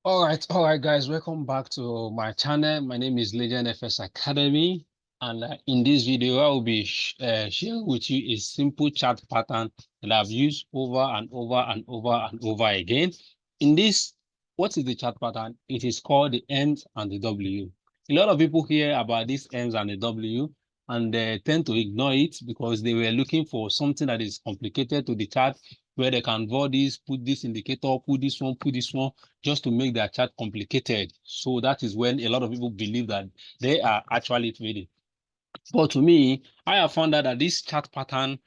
All right, guys, welcome back to my channel. My name is Legend FS Academy, and in this video, I will be sharing with you a simple chart pattern that I've used over and over and over and over again. In this, what is the chart pattern? It is called the M's and the W. A lot of people hear about these M's and the W, and they tend to ignore it because they were looking for something that is complicated to the chart, where they can draw this, put this indicator, put this one, just to make their chart complicated. So that is when a lot of people believe that they are actually trading. But to me, I have found out that this chart pattern,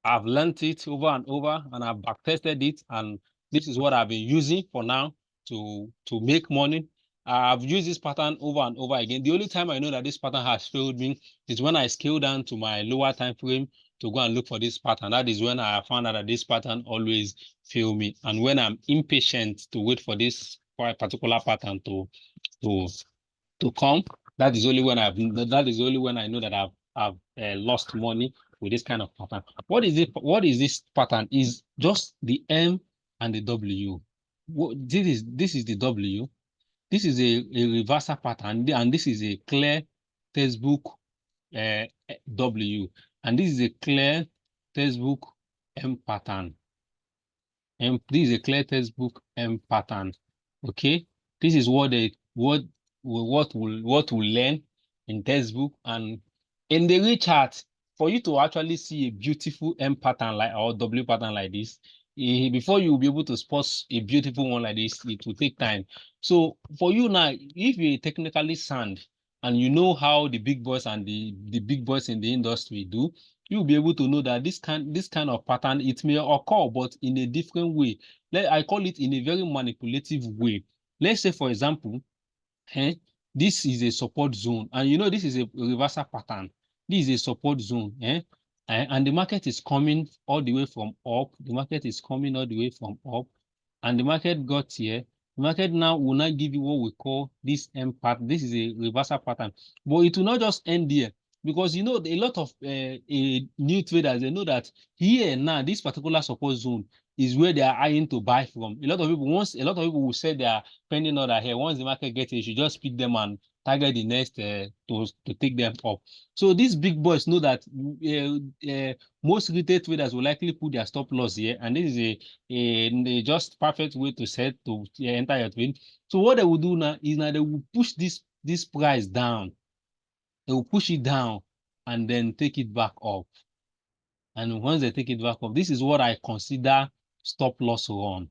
I've learned it over and over, and I've backtested it, and this is what I've been using for now to make money. I've used this pattern over and over again. The only time I know that this pattern has failed me is when I scale down to my lower time frame to go and look for this pattern. That is when I found out that this pattern always fail me. And when I'm impatient to wait for this particular pattern to come, that is only when I know that I've lost money with this kind of pattern. What is it? What is this pattern? Is just the M and the W. This is the W. This is a reversal pattern, and this is a clear textbook W, and this is a clear textbook M pattern. And this is a clear textbook M pattern. Okay, this is what we'll learn in textbook. And in the real chart, for you to actually see a beautiful M pattern like or W pattern like this, before you will be able to spot a beautiful one like this, it will take time. So for you now, if you're technically sound and you know how the big boys and the big boys in the industry do, you'll be able to know that this kind of pattern, it may occur, but in a different way. I call it in a very manipulative way. Let's say, for example, this is a support zone, and you know this is a reversal pattern. This is a support zone, and the market is coming all the way from up. The market is coming all the way from up, and the market got here. The market now will not give you what we call this M pattern. This is a reversal pattern, but it will not just end there, because you know a lot of new traders, they know that here now this particular support zone is where they are eyeing to buy from. A lot of people will say they are pending order here. Once the market gets it, you should just pick them and target the next to take them up. So these big boys know that most retail traders will likely put their stop loss here, and this is a just perfect way to set to enter your trade. So what they will do now is they will push this price down. They will push it down and then take it back up. And once they take it back up, this is what I consider stop loss run.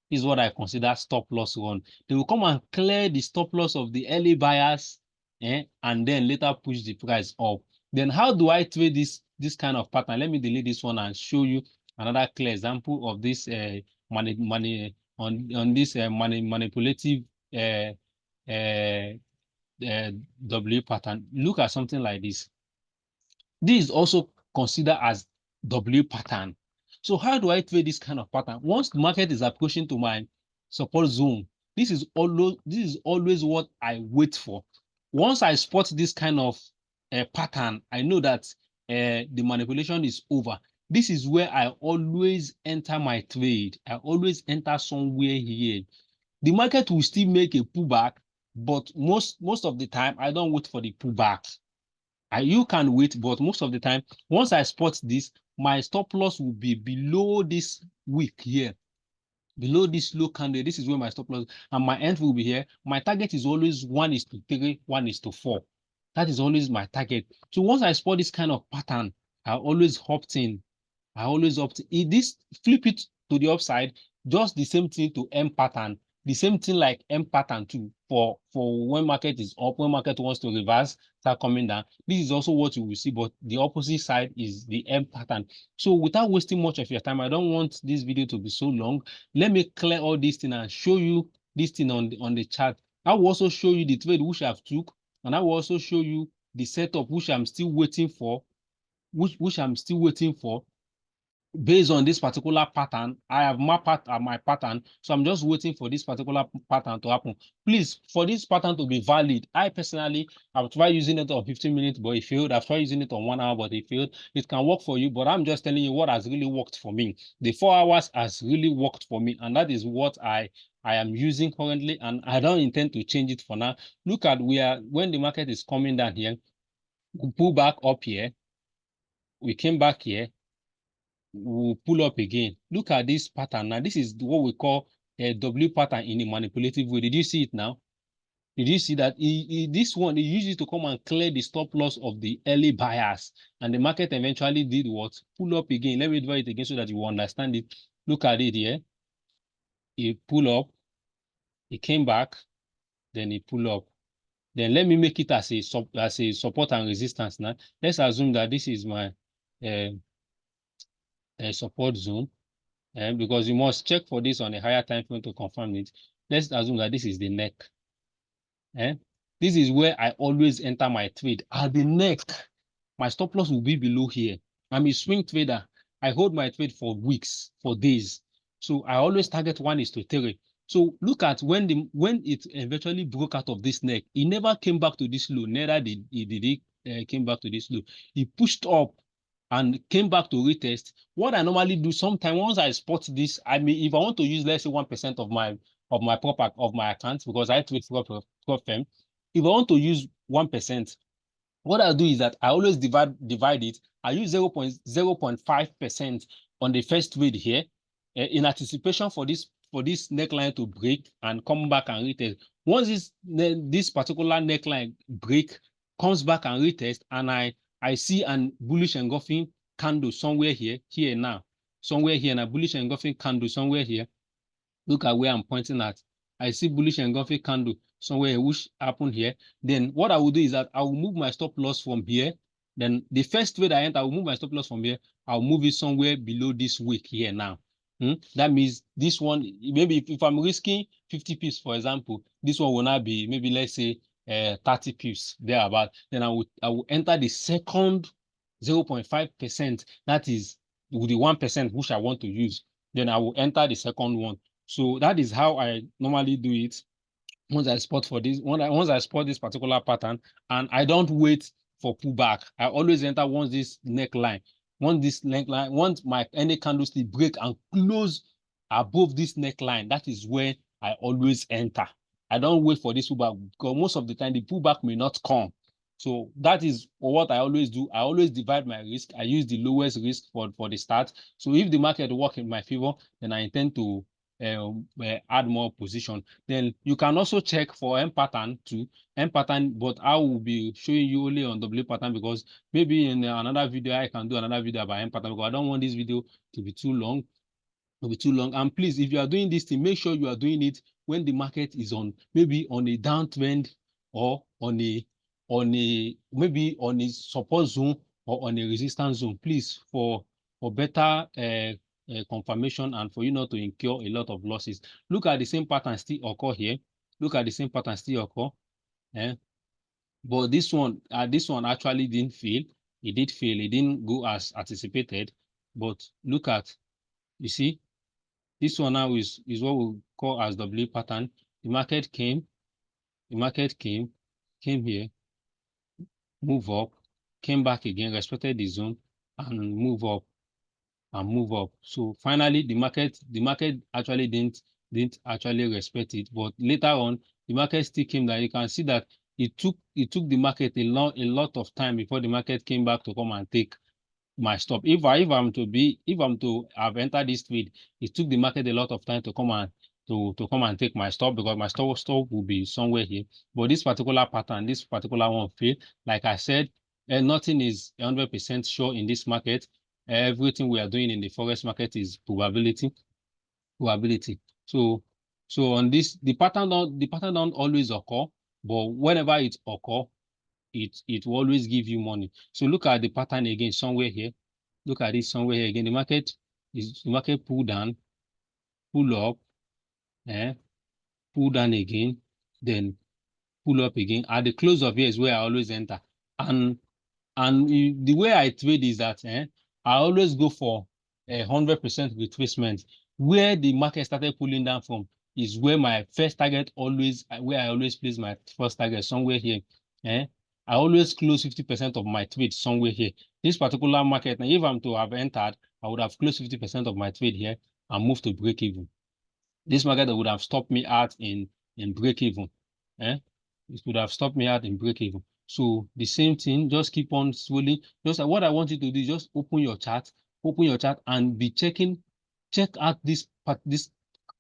This is what I consider stop loss run. They will come and clear the stop loss of the early buyers, and then later push the price up. Then how do I trade this kind of pattern? Let me delete this one and show you another clear example of this manipulative W pattern. Look at something like this. This is also considered as W pattern. So how do I trade this kind of pattern? Once the market is approaching to my support zone, this is always what I wait for. Once I spot this kind of pattern, I know that the manipulation is over. This is where I always enter my trade. I always enter somewhere here. The market will still make a pullback, but most of the time, I don't wait for the pullback. You can wait, but most of the time, once I spot this, my stop loss will be below this wick here, below this low candle. This is where my stop loss, and my end will be here. My target is always 1:3, 1:4. That is always my target. So once I spot this kind of pattern, I always opt in. I always opt in. If this flip it to the upside, just the same thing to M pattern. The same thing like M pattern too, for when market is up, when market wants to reverse, start coming down. This is also what you will see, but the opposite side is the M pattern. So without wasting much of your time, I don't want this video to be so long. Let me clear all these things and show you this thing on the chart. I will also show you the trade which I've took, and I will also show you the setup which I'm still waiting for, which I'm still waiting for. based on this particular pattern, I have mapped out my pattern. So I'm just waiting for this particular pattern to happen. Please, for this pattern to be valid, I personally have tried using it on 15 minutes, but it failed. I've tried using it on 1 hour, but it failed. It can work for you, but I'm just telling you what has really worked for me. The 4 hours has really worked for me, and that is what I am using currently, and I don't intend to change it for now. Look at when the market is coming down here, we pull back up here, we came back here, we'll pull up again. Look at this pattern. Now, this is what we call a W pattern in a manipulative way. Did you see it now? Did you see that? This one, it uses to come and clear the stop loss of the early buyers. And the market eventually did what? Pull up again. Let me draw it again so that you understand it. Look at it here. It pull up. It came back. Then it pull up. Then let me make it as a support and resistance now. Let's assume that this is my support zone. Because you must check for this on a higher time frame to confirm it. Let's assume that this is the neck. This is where I always enter my trade. At the neck, my stop loss will be below here. I'm a swing trader. I hold my trade for weeks, for days. So I always target 1:3. So look at when it eventually broke out of this neck, it never came back to this low. Neither did it came back to this low. It pushed up and came back to retest. What I normally do sometimes, once I spot this, I mean, if I want to use, let's say, 1% of my account, because I trade for firm, if I want to use 1%, what I'll do is that I always divide it. I use 0.5% on the first trade here, in anticipation for this neckline to break and come back and retest. Once this particular neckline break, comes back and retest, and I see an bullish engulfing candle somewhere here now, bullish engulfing candle somewhere here. Look at where I'm pointing at. I see bullish engulfing candle somewhere which happened here. Then what I will do is that I will move my stop loss from here. Then the first trade I enter, I will move my stop loss from here. I'll move it somewhere below this wick here now. That means this one, maybe if I'm risking 50 pips, for example, this one will not be, maybe let's say 30 pips thereabout. Then I will enter the second 0.5%. That is with the 1% which I want to use. Then I will enter the second one. So that is how I normally do it. Once I spot this particular pattern, and I don't wait for pullback. I always enter once this neckline, once my any candlestick break and close above this neckline, that is where I always enter. I don't wait for this pullback, because most of the time the pullback may not come. So that is what I always do. I always divide my risk. I use the lowest risk for the start. So if the market works in my favor, then I intend to add more position. Then you can also check for M pattern too. M pattern, but I will be showing you only on W pattern, because maybe in another video I can do another video about M pattern, because I don't want this video to be too long. And please, if you are doing this thing, make sure you are doing it when the market is maybe on a downtrend, or maybe on a support zone or on a resistance zone. Please, for better confirmation and for you not to incur a lot of losses. Look at the same pattern still occur here. Look at the same pattern still occur. But this one actually didn't fail. It did fail. It didn't go as anticipated. But look at, you see, this one now is what we call as W pattern. The market came here, move up, came back again, respected the zone, and move up. So finally, the market actually didn't actually respect it. But later on, the market still came down. You can see that it took the market a lot of time before the market came back to come and take my stop. If I'm to have entered this trade, it took the market a lot of time to come and take my stop, because my stop will be somewhere here. But this particular pattern, this particular one failed. Like I said, nothing is 100% sure in this market. Everything we are doing in the forex market is probability. So on this, the pattern don't always occur, but whenever it occur, it will always give you money. So look at the pattern again somewhere here. Look at it somewhere here again. The market pull down, pull up, pull down again, then pull up again. At the close of here is where I always enter. And the way I trade is that I always go for 100% retracement. Where the market started pulling down from is where my first target where I always place my first target, somewhere here. I always close 50% of my trade somewhere here. This particular market, now if I'm to have entered, I would have closed 50% of my trade here and moved to break even. This market would have stopped me out in break even. It would have stopped me out in break even. So the same thing, just keep on swelling. Just what I want you to do is just open your chart and be check out this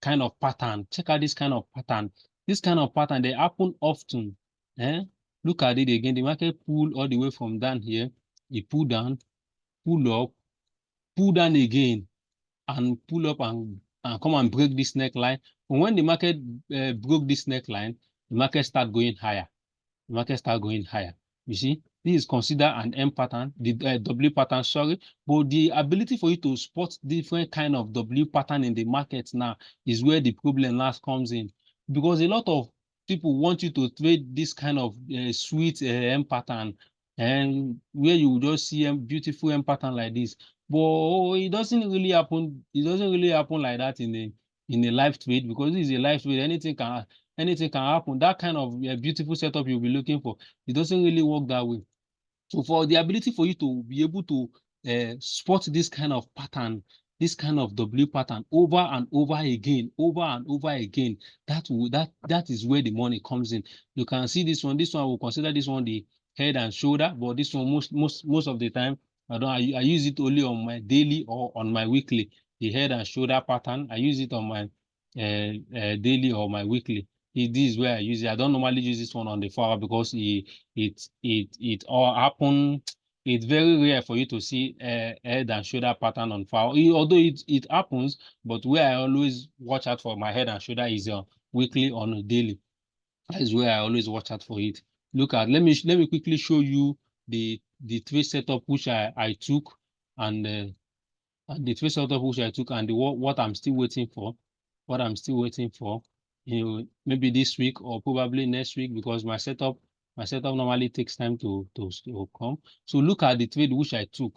kind of pattern. Check out this kind of pattern. This kind of pattern, they happen often. Look at it again. The market pulled all the way from down here. It pull down, pull up, pull down again, and pull up and come and break this neckline. But when the market broke this neckline, the market start going higher. The market start going higher. You see, this is considered an M pattern, the W pattern, sorry. But the ability for you to spot different kind of W pattern in the market now is where the problem last comes in. Because a lot of people want you to trade this kind of sweet M pattern, and where you just see a beautiful M pattern like this. But it doesn't really happen. It doesn't really happen like that in a live trade, because this is a live trade. Anything can happen. That kind of beautiful setup you'll be looking for, it doesn't really work that way. So for the ability for you to be able to spot this kind of pattern, this kind of W pattern over and over again, that is where the money comes in. You can see this one. This one, will consider this one the head and shoulder, but this one most of the time I use it only on my daily or on my weekly. The head and shoulder pattern, I use it on my daily or my weekly. This is where I use it. I don't normally use this one on the 4 hour because it all happen. It's very rare for you to see a head and shoulder pattern on 4 hour. Although it happens, but where I always watch out for my head and shoulder is weekly on a daily. That is where I always watch out for it. Look at, let me quickly show you the trade setup which I took, and the trade setup which I took, and what I'm still waiting for. What I'm still waiting for, maybe this week or probably next week, because my setup normally takes time to come. So look at the trade which I took.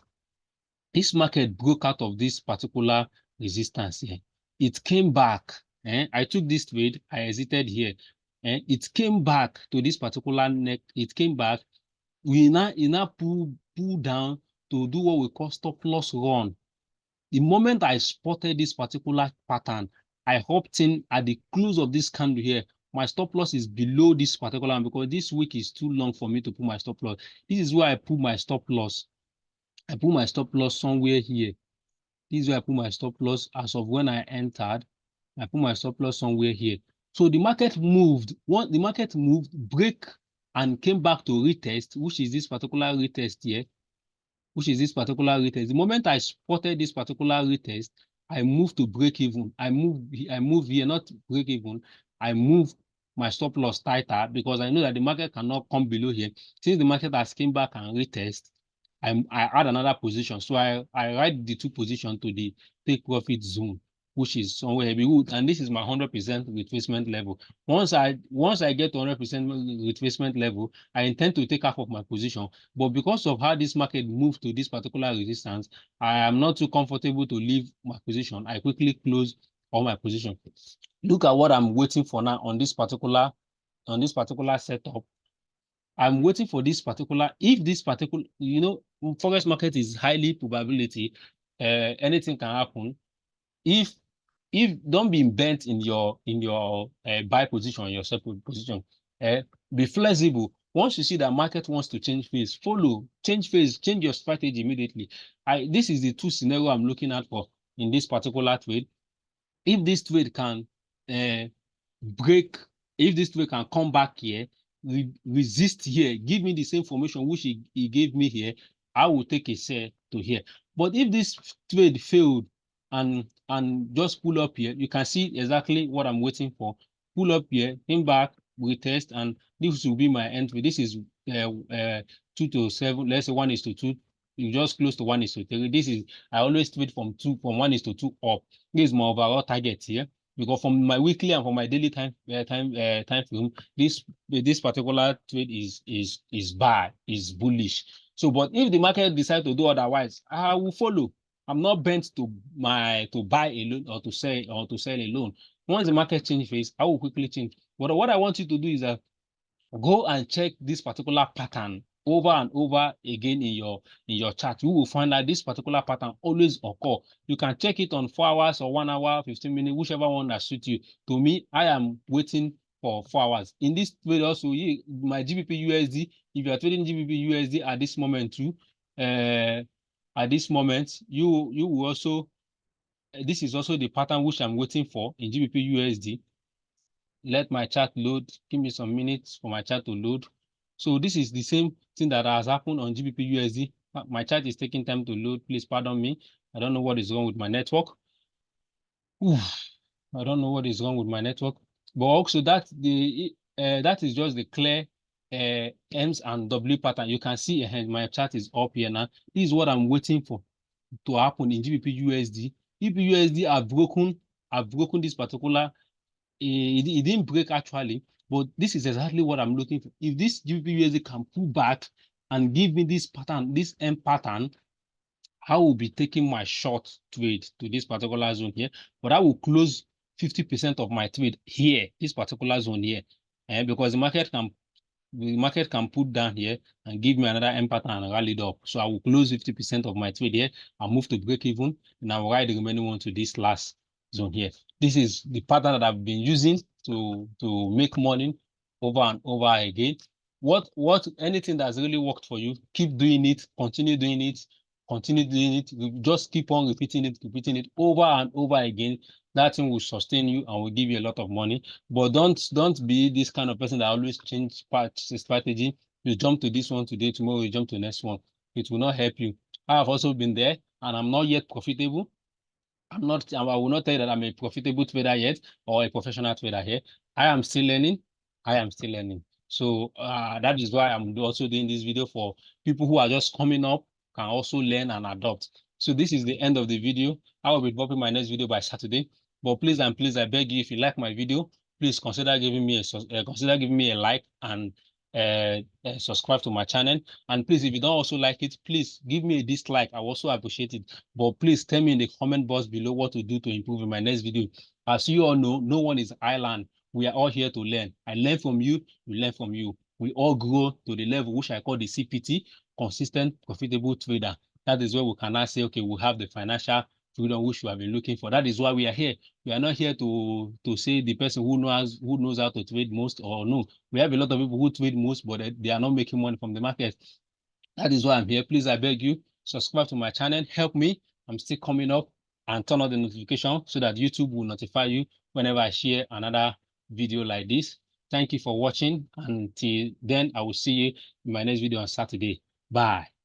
This market broke out of this particular resistance here. It came back. I took this trade. I exited here. It came back to this particular neck. It came back. We now pull down to do what we call stop loss run. The moment I spotted this particular pattern, I hopped in at the close of this candle here. My stop loss is below this particular one because this week is too long for me to put my stop loss. This is where I put my stop loss. I put my stop loss somewhere here. This is where I put my stop loss as of when I entered. I put my stop loss somewhere here. So the market moved. The market moved, break, and came back to retest, which is this particular retest here. The moment I spotted this particular retest, I moved to break even. I move here, not break even. I move my stop loss tighter because I know that the market cannot come below here. Since the market has came back and retest, I add another position. So I write the two positions to the take profit zone, which is somewhere heavy wood, and this is my 100% retracement level. Once I get to 100% retracement level, I intend to take half of my position. But because of how this market moved to this particular resistance, I am not too comfortable to leave my position. I quickly close all my position. Look at what I'm waiting for now on this particular setup. I'm waiting for this particular, if this particular, forex market is highly probability, anything can happen. If don't be bent in your buy position, your sell position, be flexible. Once you see that market wants to change phase, change your strategy immediately. This is the two scenario I'm looking at for in this particular trade. If this trade can break, if this trade can come back here, resist here, give me the same formation which he gave me here, I will take a sell to here. But if this trade failed and just pull up here, you can see exactly what I'm waiting for. Pull up here, came back, retest, and this will be my entry. This is 2 to 7. Let's say 1:2. You just close to 1:3. This is, I always trade from 1:2 up. This is my overall target here, because from my weekly and from my daily time frame, this particular trade is bad, is bullish. So, but if the market decides to do otherwise, I will follow. I'm not bent to buy a loan or to sell a loan. Once the market change phase, I will quickly change. But what I want you to do is that go and check this particular pattern over and over again in your chart. You will find that this particular pattern always occur. You can check it on 4 hours or 1 hour, 15 minutes, whichever one that suits you. To me, I am waiting for 4 hours. In this trade also, my GBPUSD, if you are trading GBPUSD at this moment too, at this moment, you will also, this is also the pattern which I'm waiting for in GBPUSD. Let my chart load. Give me some minutes for my chart to load. So this is the same thing that has happened on GBPUSD. My chart is taking time to load. Please pardon me. I don't know what is wrong with my network. Oof, I don't know what is wrong with my network. But also that is just the clear M's and W pattern. You can see my chart is up here now. This is what I'm waiting for to happen in GBPUSD. GBPUSD have broken this particular. It didn't break actually, but this is exactly what I'm looking for. If this GBPUSD can pull back and give me this pattern, this M pattern, I will be taking my short trade to this particular zone here, but I will close 50% of my trade here, this particular zone here, because the market can put down here and give me another M pattern and rally it up. So I will close 50% of my trade here. I'll move to break even, and I'll ride the remaining one to this last zone here. This is the pattern that I've been using to make money over and over again. Anything that's really worked for you, keep doing it, continue doing it, continue doing it. Just keep on repeating it over and over again. That thing will sustain you and will give you a lot of money. But don't be this kind of person that always change strategy. You jump to this one today, tomorrow you jump to the next one. It will not help you. I have also been there and I'm not yet profitable. I will not tell you that I'm a profitable trader yet or a professional trader here. I am still learning. So that is why I'm also doing this video for people who are just coming up, can also learn and adopt. So this is the end of the video. I will be dropping my next video by Saturday. But please and please, I beg you, if you like my video, please consider giving me a like and subscribe to my channel. And please, if you don't also like it, please give me a dislike. I also appreciate it. But please tell me in the comment box below what to do to improve in my next video. As you all know, no one is island. We are all here to learn. I learn from you, we learn from you. We all grow to the level which I call the CPT, consistent, profitable trader. That is where we can now say, okay, we have the financial freedom which we have been looking for. That is why we are here. We are not here to say the person who knows how to trade most or no. We have a lot of people who trade most, but they are not making money from the market. That is why I'm here. Please, I beg you, subscribe to my channel. Help me. I'm still coming up, and turn on the notification so that YouTube will notify you whenever I share another video like this. Thank you for watching. Until then, I will see you in my next video on Saturday. Bye.